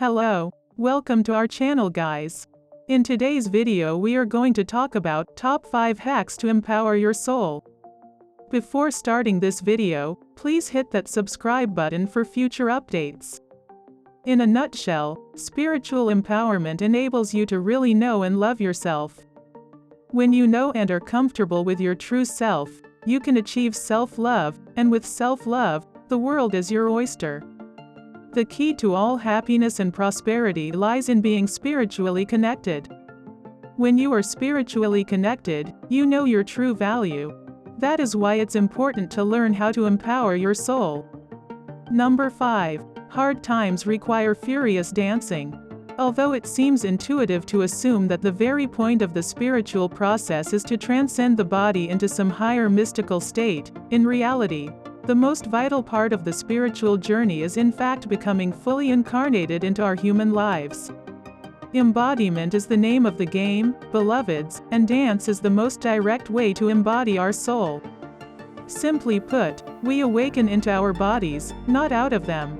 Hello, welcome to our channel guys. In today's video we are going to talk about top 5 hacks to empower your soul. Before starting this video, please hit that subscribe button for future updates. In a nutshell, spiritual empowerment enables you to really know and love yourself. When you know and are comfortable with your true self, you can achieve self-love, and with self-love, the world is your oyster. The key to all happiness and prosperity lies in being spiritually connected. When you are spiritually connected, you know your true value. That is why it's important to learn how to empower your soul. Number 5. Hard times require furious dancing. Although it seems intuitive to assume that the very point of the spiritual process is to transcend the body into some higher mystical state, in reality, the most vital part of the spiritual journey is in fact becoming fully incarnated into our human lives. Embodiment is the name of the game, beloveds, and dance is the most direct way to embody our soul. Simply put, we awaken into our bodies, not out of them.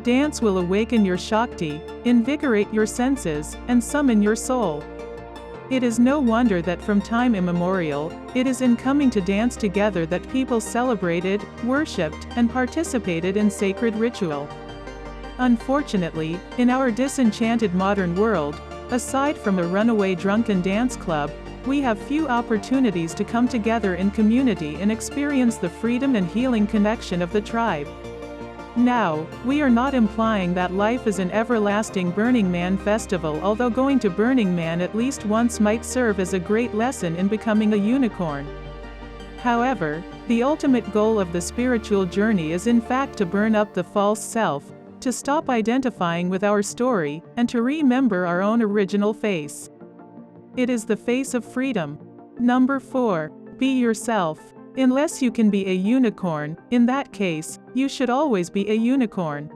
Dance will awaken your Shakti, invigorate your senses, and summon your soul. It is no wonder that from time immemorial, it is in coming to dance together that people celebrated, worshipped, and participated in sacred ritual. Unfortunately, in our disenchanted modern world, aside from a runaway drunken dance club, we have few opportunities to come together in community and experience the freedom and healing connection of the tribe. Now, we are not implying that life is an everlasting Burning Man festival, although going to Burning Man at least once might serve as a great lesson in becoming a unicorn. However, the ultimate goal of the spiritual journey is in fact to burn up the false self, to stop identifying with our story, and to remember our own original face. It is the face of freedom. Number 4. Be yourself. Unless you can be a unicorn, in that case, you should always be a unicorn.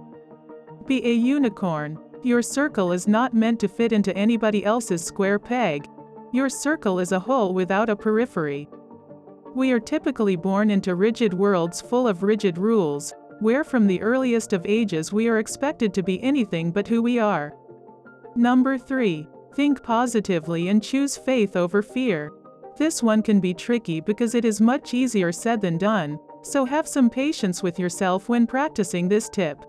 Be a unicorn. Your circle is not meant to fit into anybody else's square peg. Your circle is a whole without a periphery. We are typically born into rigid worlds full of rigid rules, where from the earliest of ages we are expected to be anything but who we are. Number 3. Think positively and choose faith over fear. This one can be tricky because it is much easier said than done, so have some patience with yourself when practicing this tip.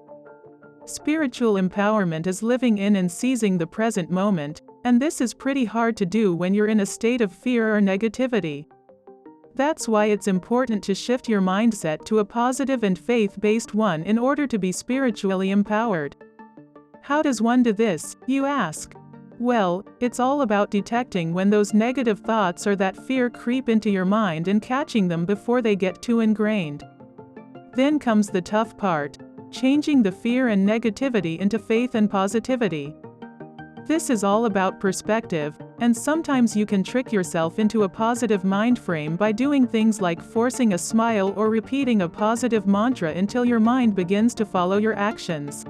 Spiritual empowerment is living in and seizing the present moment, and this is pretty hard to do when you're in a state of fear or negativity. That's why it's important to shift your mindset to a positive and faith-based one in order to be spiritually empowered. How does one do this, you ask? Well, it's all about detecting when those negative thoughts or that fear creep into your mind and catching them before they get too ingrained. Then comes the tough part, changing the fear and negativity into faith and positivity. This is all about perspective, and sometimes you can trick yourself into a positive mind frame by doing things like forcing a smile or repeating a positive mantra until your mind begins to follow your actions.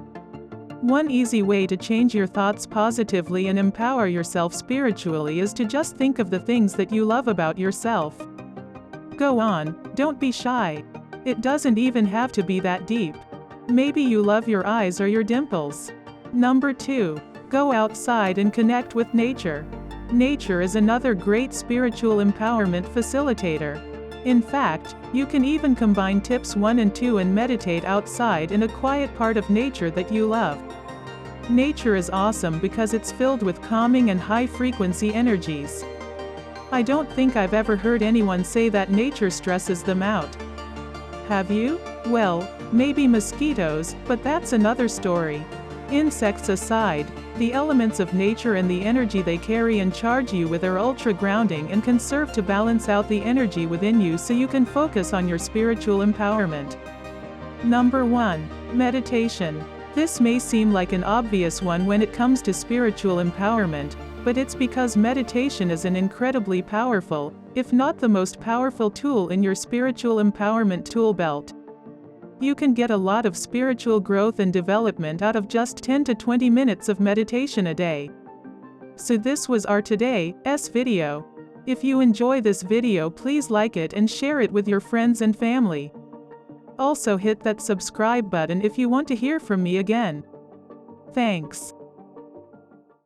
One easy way to change your thoughts positively and empower yourself spiritually is to just think of the things that you love about yourself. Go on, don't be shy. It doesn't even have to be that deep. Maybe you love your eyes or your dimples. Number 2. Go outside and connect with nature. Nature is another great spiritual empowerment facilitator. In fact, you can even combine tips 1 and 2 and meditate outside in a quiet part of nature that you love. Nature is awesome because it's filled with calming and high-frequency energies. I don't think I've ever heard anyone say that nature stresses them out. Have you? Well, maybe mosquitoes, but that's another story. Insects aside, the elements of nature and the energy they carry and charge you with are ultra-grounding and can serve to balance out the energy within you so you can focus on your spiritual empowerment. Number 1. Meditation. This may seem like an obvious one when it comes to spiritual empowerment, but it's because meditation is an incredibly powerful, if not the most powerful tool in your spiritual empowerment tool belt. You can get a lot of spiritual growth and development out of just 10 to 20 minutes of meditation a day. So this was our today's video. If you enjoy this video, please like it and share it with your friends and family. Also hit that subscribe button if you want to hear from me again. Thanks.